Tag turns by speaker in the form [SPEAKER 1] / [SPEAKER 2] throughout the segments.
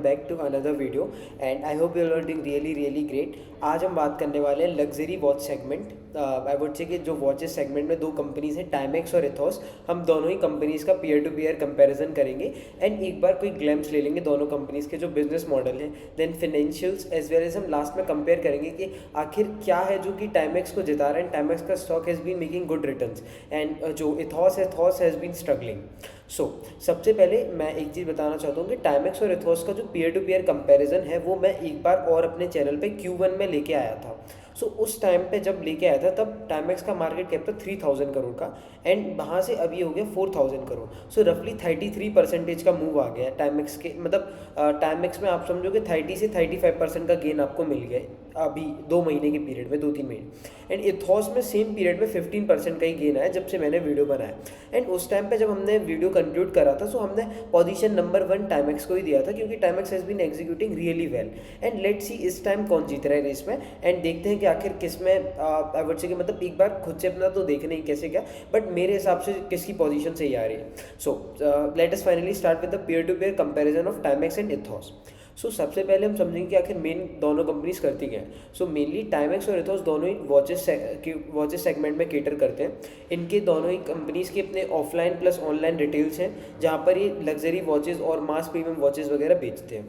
[SPEAKER 1] Back to another video and I hope you are doing really great. आज हम बात करने वाले हैं luxury watch segment. I would say कि जो वॉचेस सेगमेंट में दो कंपनीज हैं, टाइमेक्स और एथॉस। हम दोनों ही कंपनीज का पीयर टू पीयर कंपैरिजन करेंगे एंड एक बार कोई ग्लैम्स ले लेंगे दोनों कंपनीज के जो बिजनेस मॉडल है, then financials as well as हम लास्ट में कंपेयर करेंगे कि आखिर क्या है जो कि टाइमेक्स को जिता रहा है। टाइमेक्स का stock has been making good returns and जो एथॉस हैज़ बीन स्ट्रगलिंग। सबसे पहले मैं एक चीज़ बताना चाहता हूँ कि टाइमेक्स और एथॉस का जो पीयर टू पीयर कंपैरिजन है वो मैं एक बार और अपने चैनल पे Q1 में लेके आया था। उस टाइम पे जब लेके आया था तब टाइमेक्स का मार्केट कैप था 3000 करोड़ का एंड वहाँ से अभी हो गया 4000 करोड़। रफली 33% का मूव आ गया है टाइमेक्स के, मतलब टाइमेक्स में आप समझोगे 30 से 35% का गेन आपको मिल गया है अभी 2 महीने के पीरियड में, 2-3 महीने। एंड इथॉस में सेम पीरियड में 15% का ही गेन आया जब से मैंने वीडियो बनाया। एंड उस टाइम पे जब हमने वीडियो कंक्लूड करा था हमने पोजीशन नंबर 1 टाइमेक्स को ही दिया था क्योंकि Timex has been executing really well. And let's see इस टाइम कौन जीत रहा है रेस में एंड देखते हैं कि आखिर किस में आई वुड से कि मतलब एक बार खुद से अपना तो देखने ही कैसे क्या, बट मेरे हिसाब से किसकी पोजीशन सही आ रही है। Let us finally start with the peer to peer comparison of Timex and Ethos. सबसे पहले हम समझेंगे कि आखिर मेन दोनों कंपनीज करती क्या है। मेनली टाइमेक्स और एथॉस दोनों ही वॉचेस सेगमेंट में केटर करते हैं। इनके दोनों ही कंपनीज के अपने ऑफलाइन प्लस ऑनलाइन रिटेल्स हैं जहाँ पर ये लग्जरी वॉचेस और मास प्रीमियम वॉचेस वगैरह बेचते हैं।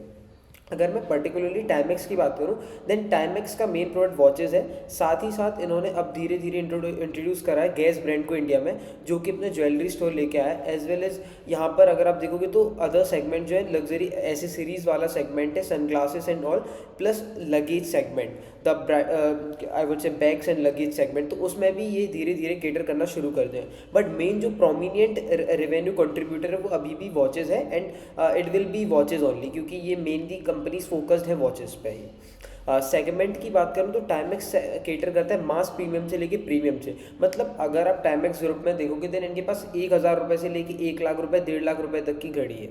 [SPEAKER 1] अगर मैं पर्टिकुलरली टाइमेक्स की बात करूं देन टाइमेक्स का मेन प्रोडक्ट वॉचेस है। साथ ही साथ इन्होंने अब धीरे धीरे इंट्रोड्यूस करा है गैस ब्रांड को इंडिया में, जो कि अपने ज्वेलरी स्टोर लेके आया है। एज वेल एज यहाँ पर अगर आप देखोगे तो अदर सेगमेंट जो है लग्जरी एसेसरीज वाला सेगमेंट है, sunglasses and all, plus luggage segment, the I would से बैग्स एंड लगेज सेगमेंट, तो उसमें भी ये धीरे धीरे केटर करना शुरू कर दें। बट मेन जो प्रोमिनिएंट रेवेन्यू कंट्रीब्यूटर है वो अभी भी वॉचेस है and it will be watches only क्योंकि ये मेनली कंपनीज फोकस्ड है वॉचेस पे ही। सेगमेंट की बात करूँ तो टाइमेक्स केटर करता है मास प्रीमियम से लेके प्रीमियम से। मतलब अगर आप टाइमेक्स ग्रुप में देखोगे तो इनके पास 1000 रुपये से लेके 1 लाख रुपये, 1.5 लाख रुपये तक की घड़ी है।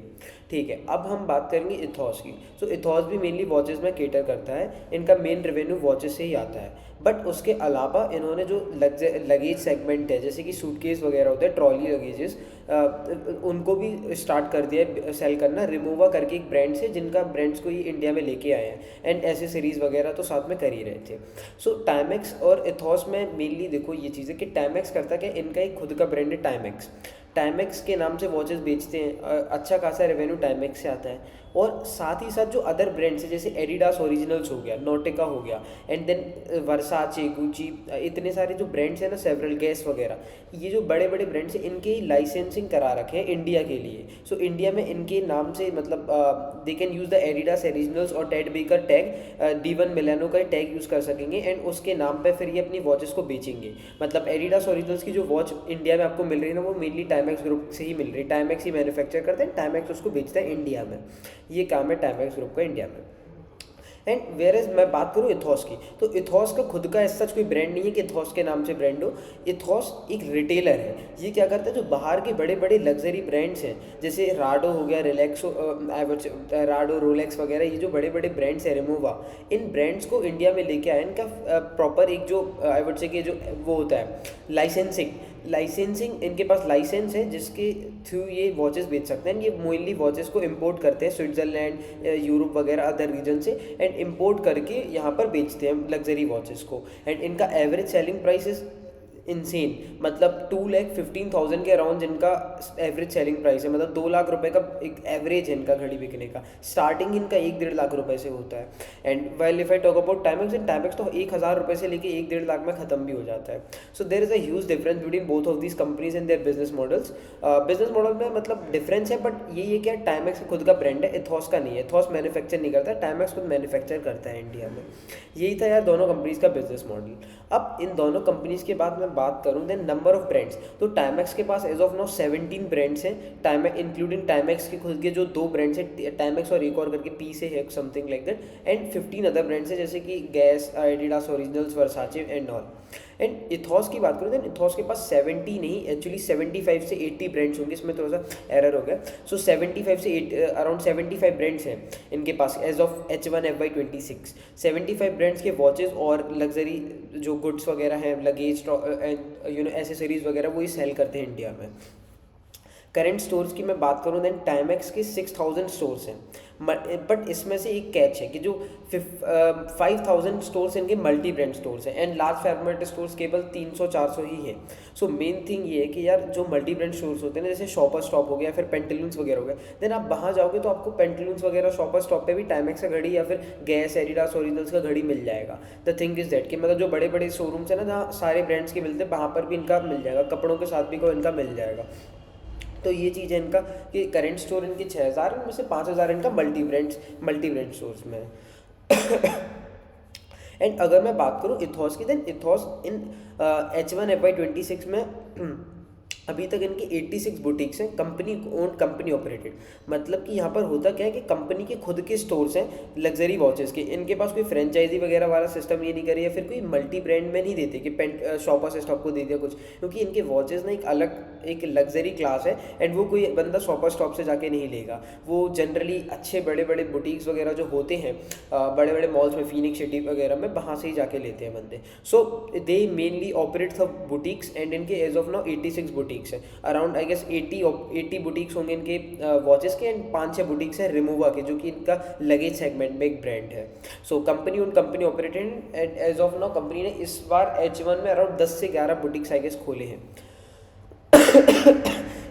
[SPEAKER 1] ठीक है, अब हम बात करेंगे इथॉस की। इथॉस भी मेनली वॉचेस में केटर करता है, इनका मेन रेवेन्यू वॉचेस से ही आता है। बट उसके अलावा इन्होंने जो लगेज सेगमेंट है जैसे कि सूटकेस वगैरह होते हैं, ट्रॉली लगेजेस, उनको भी स्टार्ट कर दिया है सेल करना, रिमूवा करके एक ब्रांड से, जिनका ब्रांड्स को ये इंडिया में लेके आए हैं एंड एसेसरीज वगैरह तो साथ में कर ही रहे थे। टाइमेक्स और एथॉस में मेनली देखो ये चीज़ है कि टाइमेक्स करता क्या, इनका एक खुद का ब्रांड है टाइमेक्स। टाइमेक्स के नाम से वॉचेस बेचते हैं, अच्छा खासा रेवेन्यू टाइमेक्स से आता है। और साथ ही साथ जो अदर ब्रांड्स हैं जैसे एडिडास ओरिजिनल्स हो गया, नोटिका हो गया, एंड देन वर्साचे, गुची, इतने सारे जो ब्रांड्स हैं ना, सेवरल गैस वगैरह, ये जो बड़े बड़े ब्रांड्स हैं इनके लाइसेंसिंग करा रखे हैं इंडिया के लिए। इंडिया में इनके नाम से मतलब they can use the Adidas Originals और Ted Baker tag, D1 Milano का टैग यूज़ कर सकेंगे एंड उसके नाम पे फिर ये अपनी वॉचेस को बेचेंगे। मतलब एडिडास ओरिजिनल्स की जो वॉच इंडिया में आपको मिल रही है ना, वो मेनली टाइमेक्स ग्रुप से ही मिल रही है। टाइमेक्स ही मैन्युफैक्चर करते हैं, टाइमेक्स उसको बेचता है इंडिया में। ये काम है टाइमेक्स ग्रुप का इंडिया में। एंड वेयर एज मैं बात करूँ इथॉस की, तो इथॉस का खुद का ऐसा कोई ब्रांड नहीं है कि इथॉस के नाम से ब्रांड हो। इथॉस एक रिटेलर है। ये क्या करता है, जो बाहर के बड़े बड़े लग्जरी ब्रांड्स हैं जैसे राडो हो गया, रिलैक्सो, राडो, रोलेक्स वगैरह, ये जो बड़े बड़े ब्रांड्स हैं, रिमोवा, इन ब्रांड्स को इंडिया में लेके आए। इनका प्रॉपर एक जो आई वुड से कि जो वो होता है लाइसेंसिंग इनके पास लाइसेंस है जिसके थ्रू ये वॉचेस बेच सकते हैं। ये मोइनली वॉचेस को इंपोर्ट करते हैं स्विट्ज़रलैंड, यूरोप वगैरह अदर रीजन से, एंड इंपोर्ट करके यहाँ पर बेचते हैं लग्जरी वॉचेस को। एंड इनका average selling price is insane, मतलब 2,15,000 के अराउंड जिनका एवरेज सेलिंग प्राइस है, मतलब 2 लाख रुपए का एक एवरेज है इनका घड़ी बिकने का। स्टार्टिंग इनका 1-1.5 लाख रुपए से होता है। And well if I talk about Timex तो 1,000 रुपये से लेके 1-1.5 लाख में खत्म भी हो जाता है। There is a huge difference between both of these companies and their business models. Business model में मतलब डिफरेंस है, बट ये क्या, टाइमेक्स का खुद का ब्रांड है, इथॉस का नहीं है। इथॉस मैन्युफैक्चर नहीं करता, टाइमेक्स खुद मैन्युफैक्चर करता है इंडिया में। यही था यार दोनों कंपनीज का बिजनेस मॉडल। अब इन दोनों कंपनीज के बाद मैं बात करूं देन नंबर ऑफ ब्रांड्स, तो टाइमेक्स के पास एज ऑफ नाउ 17 ब्रांड्स हैं, टाइमेक्स इंक्लूडिंग टाइमेक्स के खुद के जो 2 ब्रांड्स हैं, टाइमेक्स और एक और करके पी से है something like that, and 15 other brands हैं जैसे कि gas, Adidas originals, Versace and all. And ethos की बात करूँ देन इथॉस के पास 70 नहीं, एक्चुअली 75 से 80 ब्रांड्स होंगे, इसमें थोड़ा सा एरर हो गया। 75 से अराउंड 75 ब्रांड्स हैं इनके पास as of H1 FY26। 75 brands के वॉचेस और लग्जरी जो गुड्स वगैरह हैं, लगेज एंड एसेसरीज वगैरह, वो ही सेल करते हैं इंडिया में। करंट स्टोर्स की मैं बात करूँ देन टाइमेक्स के 6000 स्टोर्स हैं। बट इसमें से एक कैच है कि जो 5000 स्टोर्स इनके मल्टी ब्रांड स्टोर्स हैं एंड लार्ज फॉर्मेट स्टोर्स केवल 300-400 ही है। सो मेन थिंग ये है कि यार जो मल्टी ब्रांड स्टोर्स होते हैं ना, जैसे शॉपर स्टॉप हो गया, फिर पेंटलून्स वगैरह हो गया, देन आप वहाँ जाओगे तो आपको पेंटलून्स वगैरह शॉपर स्टॉप पे भी टाइमेक्स का घड़ी या फिर गैस, एडिडास, ओरिजिनल्स का घड़ी मिल जाएगा। द थिंग इज दैट कि मतलब जो बड़े बड़े शोरूम्स है ना, जहाँ सारे ब्रांड्स के मिलते हैं, वहाँ पर भी इनका मिल जाएगा, कपड़ों के साथ भी को इनका मिल जाएगा। तो ये चीज़ है इनका कि करंट स्टोर इनके 6000 में से 5000 इनका मल्टी ब्रांड स्टोर्स में है। एंड अगर मैं बात करूँ इथॉस की, देन इथॉस इन H1 FY 26 में अभी तक इनकी 86 बुटीक्स हैं, कंपनी ओन्ड, कंपनी ऑपरेटेड। मतलब कि यहाँ पर होता क्या है कि कंपनी के खुद के स्टोर्स हैं लग्जरी वॉचेस के, इनके पास कोई फ्रेंचाइजी वगैरह वाला सिस्टम ये नहीं करे, या फिर कोई मल्टी ब्रांड में नहीं देते कि पेंट शॉपर से स्टॉप को दे दिया कुछ, क्योंकि इनके वॉचेस ना एक अलग एक लग्जरी क्लास है एंड वो कोई बंदा शॉपर स्टॉप से जाके नहीं लेगा। वो जनरली अच्छे बड़े बड़े बुटीक्स वगैरह जो होते हैं बड़े बड़े मॉल्स में, फीनिक्स सिटी वगैरह में, वहाँ से ही जाके लेते हैं बंदे। So they mainly operate the boutiques and इनके एज ऑफ नाउ 86 बुटीक्स हैं। अराउंड आई गेस 80 बुटीक्स होंगे इनके वॉचेस के, एंड 5-6 बुटीक्स हैं रिमूवा के, जो कि इनका लगेज सेगमेंट में एक ब्रांड है। सो कंपनी उन company operated and as of now company ने इस बार H1 में अराउंड 10 से 11 बुटीक्स आई गेस खोले हैं।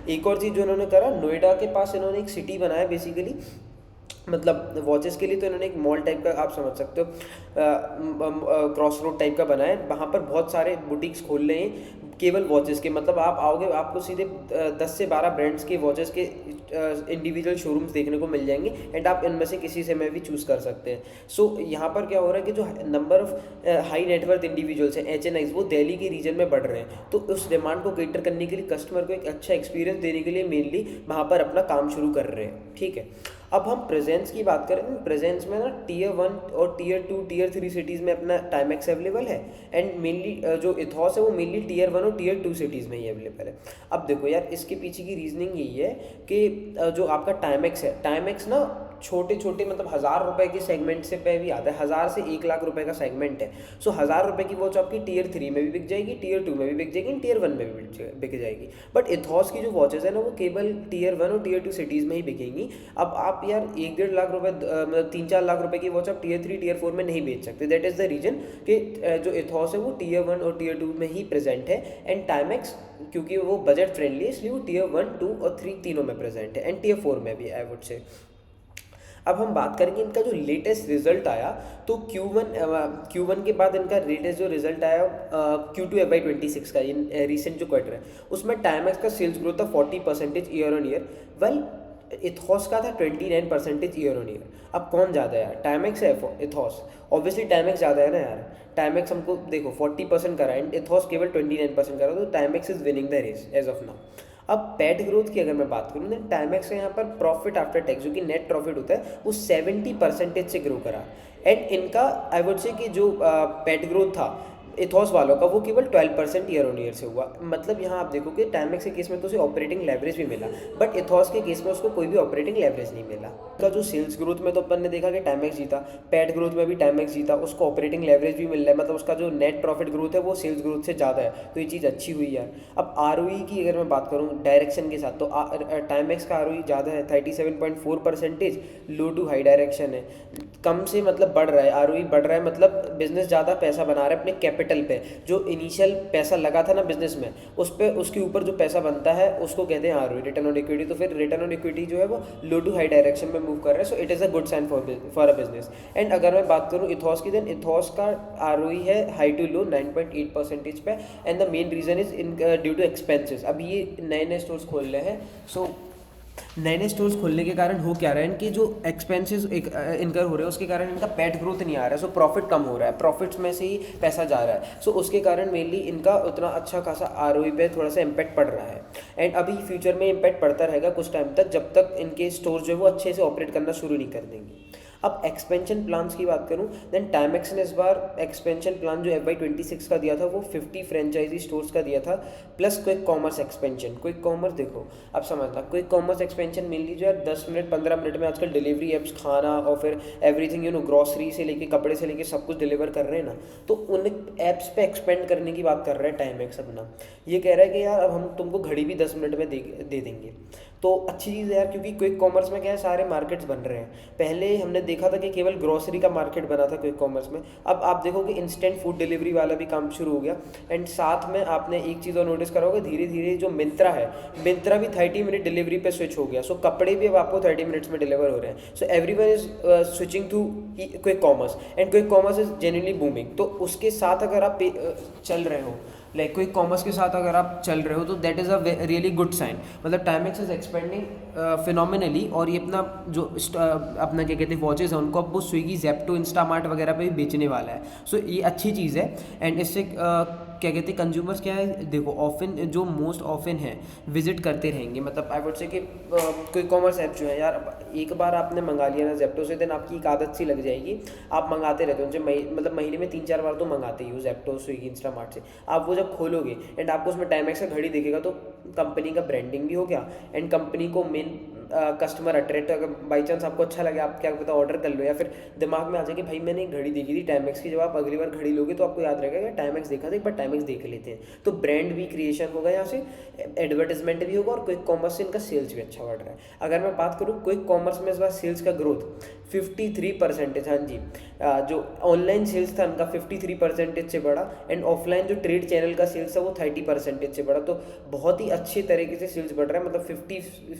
[SPEAKER 1] एक और चीज़ जो इन्होंने करा, नोएडा के पास इन्होंने एक सिटी बनाया बेसिकली, मतलब वॉचेस के लिए, तो इन्होंने एक मॉल टाइप का, आप समझ सकते हो, क्रॉस रोड टाइप का बनाया है। वहाँ पर बहुत सारे बुटीक्स खोल रहे हैं केवल वॉचेस के। मतलब आप आओगे, आपको सीधे 10 से 12 ब्रांड्स के वॉचेस के इंडिविजुअल शोरूम्स देखने को मिल जाएंगे एंड आप इनमें से किसी से मैं भी चूज़ कर सकते हैं। सो यहाँ पर क्या हो रहा है कि जो number of high net worth individuals हैं, HNIs, वो दिल्ली के रीजन में बढ़ रहे हैं। तो उस डिमांड को केटर करने के लिए, कस्टमर को एक अच्छा एक्सपीरियंस देने के लिए मेनली वहाँ पर अपना काम शुरू कर रहे हैं। ठीक है, अब हम प्रेजेंस की बात करें, प्रेजेंस में ना Tier 1 और Tier 2, Tier 3 सिटीज़ में अपना टाइमेक्स अवेलेबल है एंड मेनली जो इथॉस है वो मेनली Tier 1 और Tier 2 सिटीज़ में ही अवेलेबल है। अब देखो यार, इसके पीछे की रीजनिंग यही है कि जो आपका टाइमेक्स है, टाइमेक्स ना छोटे छोटे मतलब 1000 रुपये के सेगमेंट से पे भी आता है, 1000 से 1 लाख रुपए का सेगमेंट है। सो 1000 रुपये की वॉच आपकी Tier 3 में भी बिक जाएगी, Tier 2 में भी बिक जाएगी, Tier 1 में भी बिक जाएगी। बट इथॉस की जो वॉचेस है ना, वो केवल Tier 1 और Tier 2 सिटीज़ में ही बिकेंगी। अब आप यार 1-1.5 लाख रुपए, मतलब 3-4 लाख रुपए की वॉच आप Tier 3, Tier 4 में नहीं बेच सकते। दैट इज़ द रीजन कि जो इथॉस है वो Tier 1 और Tier 2 में ही प्रेजेंट है एंड टाइमेक्स क्योंकि वो बजट फ्रेंडली है, इसलिए वो Tier 1, 2 और 3 तीनों में प्रेजेंट है एंड Tier 4 में भी, आई वुड से। अब हम बात करेंगे इनका जो लेटेस्ट रिजल्ट आया, तो Q1 के बाद इनका लेटेस्ट जो रिजल्ट आया Q2 FY 26 का, इन रिसेंट जो क्वार्टर है, उसमें टाइमेक्स का सेल्स ग्रोथ था 40% year on year, well ethos का था 29% ईयर ऑन ईयर। अब कौन ज़्यादा है यार, टाइमेक्स है इथॉस? ऑब्वियसली टाइमेक्स ज़्यादा है ना यार। टाइमेक्स हमको देखो 40% करा एंड इथॉस केवल 29% करा, तो Timex is winning the race as of now. अब पैट ग्रोथ की अगर मैं बात करूँ, तो टाइमेक्स का यहाँ पर प्रॉफिट आफ्टर टैक्स, जो कि नेट प्रॉफिट होता है, वो 70% से ग्रो करा एंड इनका आई वुड से कि जो पैट ग्रोथ था इथॉस वालों का, वो केवल 12% ईयर ऑन ईयर से हुआ। मतलब यहाँ आप देखो कि टाइमेक्स के केस में तो उसे ऑपरेटिंग लेवरेज भी मिला, बट इथॉस के केस में उसको कोई भी ऑपरेटिंग लेवरेज नहीं मिला। का जो सेल्स ग्रोथ में तो अपन ने देखा कि टाइमेक्स जीता, पैट ग्रोथ में भी टाइमेक्स जीता, उसको ऑपरेटिंग लेवरेज भी मिल रहा है, मतलब उसका जो नेट प्रॉफिट ग्रोथ है वो सेल्स ग्रोथ से ज़्यादा है, तो ये चीज़ अच्छी हुई यार। अब ROE की अगर मैं बात करूँ डायरेक्शन के साथ, तो टाइमेक्स का ROE ज़्यादा है, 37.4%, लो टू हाई डायरेक्शन है, कम से मतलब बढ़ रहा है, ROE बढ़ रहा है, मतलब बिजनेस ज़्यादा पैसा बना रहा है अपने कैपिटल पे। जो इनिशियल पैसा लगा था ना बिजनेस में, उस पे उसके ऊपर जो पैसा बनता है उसको कहते हैं ROE, रिटर्न ऑन इक्विटी। तो फिर रिटर्न ऑन इक्विटी जो है वो लो टू हाई डायरेक्शन में मूव कर रहा है, so it is a good sign for a business. And अगर मैं बात करूँ इथॉस की, देन इथॉस का ROE है हाई टू लो 9.8% पे, and the main reason is in due to expenses. अब ये नए नए स्टोर्स खोल रहे हैं, सो नए नए स्टोर्स खोलने के कारण हो क्या रहा है, इनके जो एक्सपेंसेस इनकर हो रहे हैं उसके कारण इनका पैट ग्रोथ नहीं आ रहा है, सो प्रॉफिट कम हो रहा है, प्रॉफिट्स में से ही पैसा जा रहा है, सो उसके कारण मेनली इनका उतना अच्छा खासा ROE पे थोड़ा सा इम्पैक्ट पड़ रहा है। एंड अभी फ्यूचर में इम्पैक्ट पड़ता रहेगा कुछ टाइम तक, जब तक इनके स्टोर जो है वो अच्छे से ऑपरेट करना शुरू नहीं कर देंगे। अब एक्सपेंशन प्लान्स की बात करूं, देन टाइमेक्स ने इस बार एक्सपेंशन प्लान जो FY 26 का दिया था वो 50 फ्रेंचाइजी स्टोर्स का दिया था, plus quick commerce expansion. Quick commerce देखो अब समझना, क्विक कॉमर्स एक्सपेंशन मेन लीजिए यार, 10 मिनट 15 मिनट में आजकल डिलीवरी एप्स, खाना और फिर एवरीथिंग ग्रॉसरी से लेके कपड़े से लेके सब कुछ डिलीवर कर रहे हैं ना, तो उन ऐप्स पे एक्सपेंड करने की बात कर रहे हैं टाइमेक्स अपना। ये कह रहा है कि यार अब हम तुमको घड़ी भी 10 मिनट में दे देंगे। तो अच्छी चीज़ है यार, क्योंकि क्विक कॉमर्स में क्या है, सारे मार्केट्स बन रहे हैं। पहले हमने देखा था कि केवल ग्रोसरी का मार्केट बना था क्विक कॉमर्स में, अब आप देखो कि इंस्टेंट फूड डिलीवरी वाला भी काम शुरू हो गया। एंड साथ में आपने एक चीज़ और नोटिस करा होगा, धीरे धीरे जो मिंत्रा है, मिंत्रा भी 30 मिनट डिलीवरी पे स्विच हो गया। सो कपड़े भी अब आपको 30 मिनट्स में डिलीवर हो रहे हैं। So everyone is switching to quick commerce, and quick commerce is genuinely booming. तो उसके साथ अगर आप चल रहे हो, लाइक क्विक कॉमर्स के साथ अगर आप चल रहे हो, तो that is a really good sign. मतलब टाइमेक्स इज एक्सपेंडिंग फिनोमिनली, और ये अपना जो अपना क्या कहते हैं वॉचेस है उनको अब वो स्विगी, जेप्टो, इंस्टामार्ट वगैरह पे भी बेचने वाला है। सो ये अच्छी चीज़ है। एंड इससे क्या कहते हैं कंज्यूमर्स क्या है, देखो ऑफन जो मोस्ट ऑफन है विजिट करते रहेंगे। मतलब आई वुड से कि क्विक कॉमर्स ऐप जो है यार, एक बार आपने मंगा लिया ना जेप्टो से, देन आपकी एक आदत सी लग जाएगी, आप मंगाते रहते हो उनसे। मतलब महीने में 3-4 बार तो मंगाते ही हो जेप्टो, स्विगी, इंस्टामार्ट से। आप वो जब खोलोगे एंड आपको उसमें टाइमेक्स का घड़ी दिखेगा, तो कंपनी का ब्रांडिंग भी हो गया, एंड कंपनी को मेन कस्टमर अट्रैक्ट, अगर बाई चांस आपको अच्छा लगे, आप क्या पता ऑर्डर कर लो, या फिर दिमाग में आ जाए कि भाई मैंने एक घड़ी देखी थी टाइमेक्स की, जब आप अगली बार घड़ी लोगे तो आपको याद रहेगा कि टाइमेक्स देखा था, एक बार टाइमेक्स देख लेते हैं। तो ब्रांड भी क्रिएशन होगा यहाँ से, एडवर्टाइजमेंट भी होगा, और क्विक कॉमर्स से इनका सेल्स भी अच्छा बढ़ रहा है। अगर मैं बात करूँ क्विक कॉमर्स में इस बार सेल्स का ग्रोथ 53%। हाँ जी, जो ऑनलाइन सेल्स था उनका 53% से बढ़ा, एंड ऑफलाइन जो ट्रेड चैनल का सेल्स था वो 30% से बढ़ा। तो बहुत ही अच्छे तरीके से सेल्स बढ़ रहा है। मतलब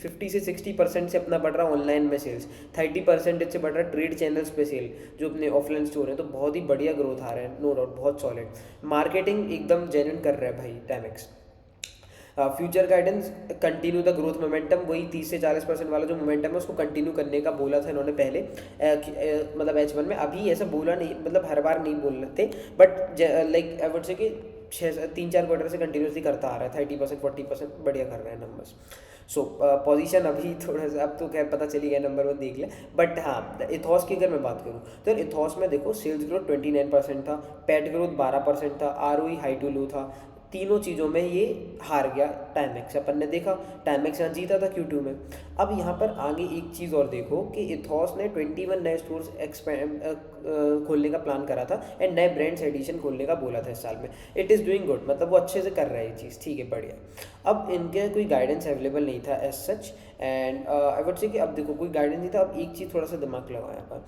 [SPEAKER 1] 50 से 60% से अपना बढ़ रहा है ऑनलाइन में सेल्स, 30% से बढ़ रहा है ट्रेड चैनल्स पे सेल, जो अपने ऑफलाइन स्टोर है। तो बहुत ही बढ़िया ग्रोथ आ रहा है, नो डाउट, बहुत सॉलिड। मार्केटिंग एकदम जेन्युइन कर रहा है भाई Timex. Future guidance, continue the growth momentum, वही 30 से 40% वाला जो मोमेंटम है उसको कंटिन्यू करने का बोला था इन्होंने पहले, मतलब H1 में। अभी ऐसा बोला नहीं, मतलब हर बार नहीं बोल रहे थे, but like I would say कि 3-4 क्वार्टर से कंटिन्यूसली करता आ रहा है, 30%, 40% बढ़िया कर रहा है नंबर्स। सो पोजीशन अभी थोड़ा सा, अब तो खैर पता चली गया, नंबर 1 देख ले। बट हाँ, इथॉस की अगर मैं बात करूँ, तो इथॉस में देखो सेल्स ग्रोथ 29% था, पैट ग्रोथ 12% था, ROE हाई टू लो था। तीनों चीज़ों में ये हार गया टाइमेक्स। अपन ने देखा टाइमेक्स यहाँ जीता था Q2 में। अब यहाँ पर आगे एक चीज़ और देखो कि इथॉस ने 21 नए स्टोर्स खोलने का प्लान करा था, एंड नए ब्रांड्स एडिशन खोलने का बोला था इस साल में। इट इज़ डूइंग गुड, मतलब वो अच्छे से कर रहा है ये चीज़, ठीक है, बढ़िया। अब इनके कोई गाइडेंस अवेलेबल नहीं था as such, and I would say कि अब देखो कोई गाइडेंस नहीं था। अब एक चीज़ थोड़ा सा दिमाग लगाओ यहाँ पर,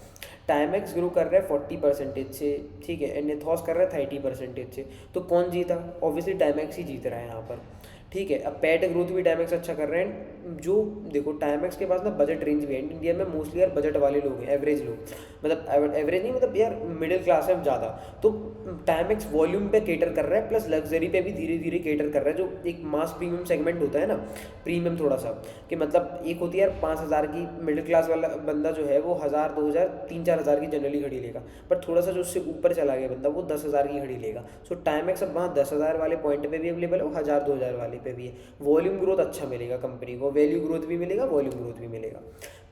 [SPEAKER 1] टाइमेक्स ग्रो कर रहा है 40% से, ठीक है, एंड इथॉस कर रहा है 30% से। तो कौन जीता? ऑब्वियसली टाइमेक्स ही जीत रहा है यहाँ पर, ठीक है। अब पैट ग्रोथ भी टाइमेक्स अच्छा कर रहे हैं। जो देखो टाइमेक्स के पास ना बजट रेंज भी है, इंडिया में मोस्टली यार बजट वाले लोग हैं, एवरेज लोग, मतलब एवरेज नहीं, मतलब यार मिडिल क्लास है ज़्यादा। तो टाइमेक्स वॉल्यूम पे केटर कर रहा है, प्लस लग्जरी पे भी धीरे धीरे केटर कर रहा है, जो एक मास प्रीमियम सेगमेंट होता है ना, प्रीमियम थोड़ा सा, कि मतलब एक होती है यार 5,000 की, मिडिल क्लास वाला बंदा जो है वो 1,000, 2,000, 3-4 हज़ार की जनरली घड़ी लेगा, बट थोड़ा सा जो उससे ऊपर चला गया बंदा वो 10,000 की घड़ी लेगा। सो टाइमेक्स अब वहाँ 10,000 वाले पॉइंट पे भी अवेलेबल है, वो 1,000, 2,000 वाले पे भी है। वॉल्यूम ग्रोथ अच्छा मिलेगा कंपनी को, वैल्यू ग्रोथ भी मिलेगा, वॉल्यूम ग्रोथ भी मिलेगा।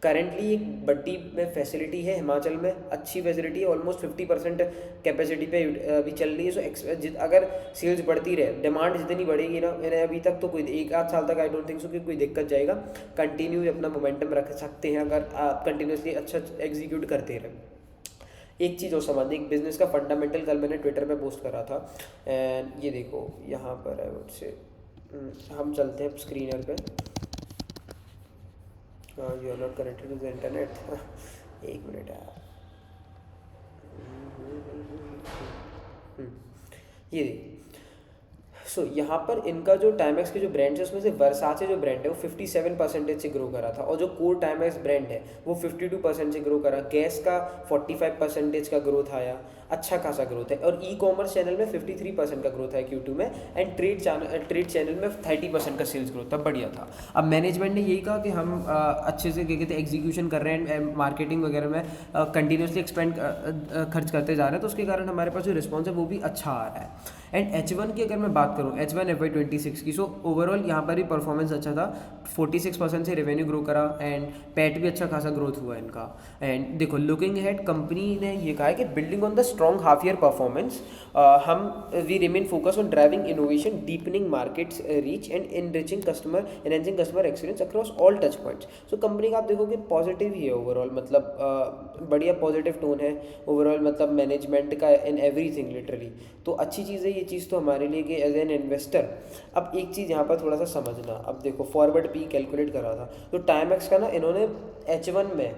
[SPEAKER 1] करेंटली एक बड्डी में फैसिलिटी है हिमाचल में, अच्छी फैसिलिटी है, ऑलमोस्ट 50% कैपेसिटी पे अभी चल रही है। सो अगर सेल्स बढ़ती रहे, डिमांड जितनी बढ़ेगी ना, मैंने अभी तक तो कोई 1-8 साल तक आई डोंट थिंक सो कि कोई दिक्कत जाएगा। कंटिन्यू अपना मोमेंटम रख सकते हैं अगर आप कंटिन्यूसली अच्छा एग्जीक्यूट करते रहे। एक चीज़ और समझ, एक बिजनेस का फंडामेंटल कल मैंने ट्विटर पे पोस्ट करा था, एंड ये देखो यहाँ पर है मुझसे, हम चलते हैं स्क्रीनर पे। You are not connected to the internet. एक मिनट यार, ये सो यहाँ पर इनका जो टाइमेक्स के जो ब्रांड्स है उसमें से वर्साचे जो ब्रांड है वो 57% से ग्रो करा था, और जो कोर टाइमेक्स ब्रांड है वो 52% से ग्रो करा। गैस का 45% का ग्रोथ आया, अच्छा खासा ग्रोथ है। और ई कॉमर्स चैनल में 53% का ग्रोथ है Q2 में, एंड ट्रेड चैनल में 30% का सेल्स ग्रोथ था, बढ़िया था। अब मैनेजमेंट ने यही कहा कि हम अच्छे से क्या कहते हैं एग्जीक्यूशन कर रहे हैं, मार्केटिंग वगैरह में कंटिन्यूसली एक्सपेंड खर्च करते जा रहे हैं, तो उसके कारण हमारे पास जो रिस्पॉन्स है वो भी अच्छा आ रहा है। एंड H1 की अगर मैं बात करूँ, H1 FY26 की, सो ओवरऑल यहाँ पर भी परफॉर्मेंस अच्छा था, 46% से रेवेन्यू ग्रो करा, एंड पैट भी अच्छा खासा ग्रोथ हुआ इनका। एंड देखो लुकिंग हेड, कंपनी ने ये कहा है कि building on the strong half year performance, हम we remain focus on driving innovation, deepening markets reach and enriching customer enhancing customer experience across all touch points. So company का आप देखोगे positive ही है ओवरऑल, मतलब बढ़िया पॉजिटिव टोन है overall, मतलब मैनेजमेंट का इन एवरीथिंग लिटरली। तो अच्छी चीज़ है ये चीज़ तो हमारे लिए कि एज एन इन्वेस्टर। अब एक चीज़ यहाँ पर थोड़ा सा समझना, अब देखो फॉरवर्ड पी कैलकुलेट करा था तो टाइम एक्स का ना इन्होंने H1 में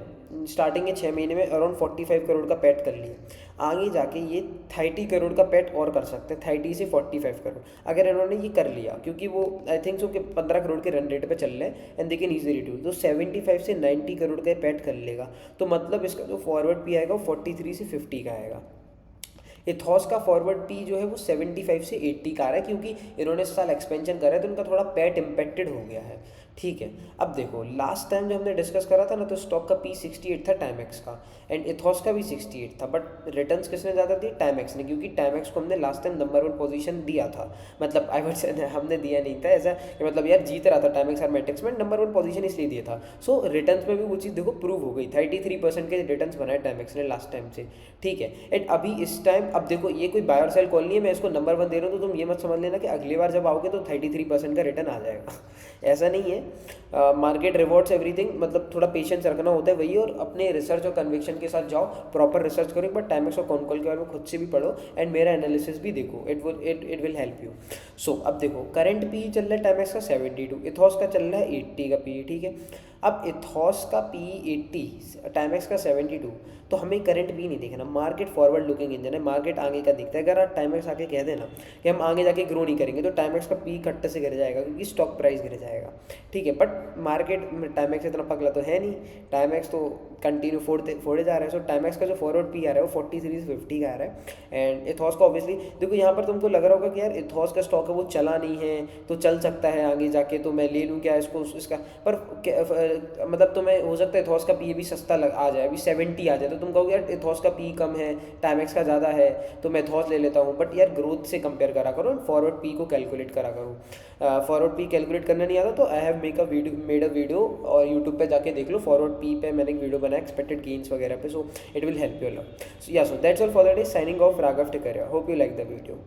[SPEAKER 1] स्टार्टिंग के 6 महीने में अराउंड 45 करोड़ का पैट कर लिया, आगे जाके ये 30 करोड़ का पैट और कर सकते हैं, 30 से 45 करोड़ अगर इन्होंने ये कर लिया, क्योंकि वो आई थिंक सो कि 15 करोड़ के रन रेट पे चल रहे हैं and they can easily do, तो 75 से 90 करोड़ का पैट कर लेगा, तो मतलब इसका जो फॉरवर्ड पी आएगा वो 43 से 50 का आएगा। इथॉस का फॉरवर्ड पी जो है वो 75 से 80 का आ रहा है, क्योंकि इन्होंने इस साल एक्सपेंशन करा है तो उनका थोड़ा पैट इम्पेक्टेड हो गया है। ठीक है, अब देखो लास्ट टाइम जो हमने डिस्कस करा था ना तो स्टॉक का पी 68 था टाइमेक्स का, एंड इथॉस का भी 68 था, बट रिटर्न्स किसने ज़्यादा दिए? टाइमेक्स ने, क्योंकि टाइमेक्स को हमने लास्ट टाइम नंबर 1 पोजीशन दिया था, मतलब आई वुड से हमने दिया नहीं था ऐसा कि मतलब यार जीत रहा था टाइमेक्स हर मैट्रिक्स में, नंबर 1 पोजीशन इसलिए दिया था। सो रिटर्न्स में भी वो चीज़ देखो प्रूव हो गई, 33% के रिटर्न्स बनाए टाइमेक्स ने लास्ट टाइम से। ठीक है, एंड अभी इस टाइम अब देखो ये कोई बाय और सेल कॉल नहीं है, मैं इसको नंबर 1 दे रहा हूँ तो तुम ये मत समझ लेना कि अगली बार जब आओगे तो 33% का रिटर्न आ जाएगा ऐसा नहीं है। मार्केट रिवॉर्ड्स एवरीथिंग, मतलब थोड़ा पेशेंस रखना होता है वही, और अपने रिसर्च और कन्विक्शन के साथ जाओ, प्रॉपर रिसर्च करो, एक बार टाइमेक्स और कॉनकॉल के बारे में खुद से भी पढ़ो एंड मेरा एनालिसिस भी देखो, इट विल हेल्प यू। सो अब देखो करंट पी चल रहा है टाइमेक्स का 72, इथॉस का चल रहा है 80 का पी। ठीक है, अब इथॉस का पी 80, टाइमेक्स का 72, तो हमें करंट भी नहीं देखना, मार्केट फॉरवर्ड लुकिंग इंजन है, मार्केट आगे का दिखता है। अगर आप टाइमेक्स आके कह देना कि हम आगे जाके ग्रो नहीं करेंगे तो टाइमेक्स का पी कट्टे से गिर जाएगा, क्योंकि स्टॉक प्राइस गिर जाएगा। ठीक है, बट मार्केट में टाइमेक्स इतना पगला तो है नहीं, टाइमेक्स तो कंटिन्यू फोड़े जा रहा है। सो टाइमेक्स का जो फॉरवर्ड पी आ रहा है वो 43 से 50 का आ रहा है, एंड इथॉस का ऑब्वियसली देखो यहाँ पर तुमको लग रहा होगा कि यार इथॉस का स्टॉक है वो चला नहीं है तो चल सकता है आगे जाके, तो मैं ले लूँ क्या इसको, इसका पर मतलब तुम्हें हो सकता है इथॉस का पी भी सस्ता आ जाए, अभी 70 आ जाए तो तुम कहोगे यार इथॉस का पी कम है, टाइमेक्स का ज़्यादा है तो मैं इथॉस ले लेता हूँ, बट यार ग्रोथ से कंपेयर करा करो, फॉरवर्ड पी को कैलकुलेट करा करो। फॉरवर्ड पी कैलकुलेट करना नहीं आता तो I have made a video, और यूट्यूब पे जाके देख लो, फॉरवर्ड पी पे मैंने एक वीडियो बनाया एक्सपेक्टेड गेन्स वगैरह पे, so it will help you a lot. So yeah, so that's all for the day, signing off Raghav Tikaria, hope you like the video.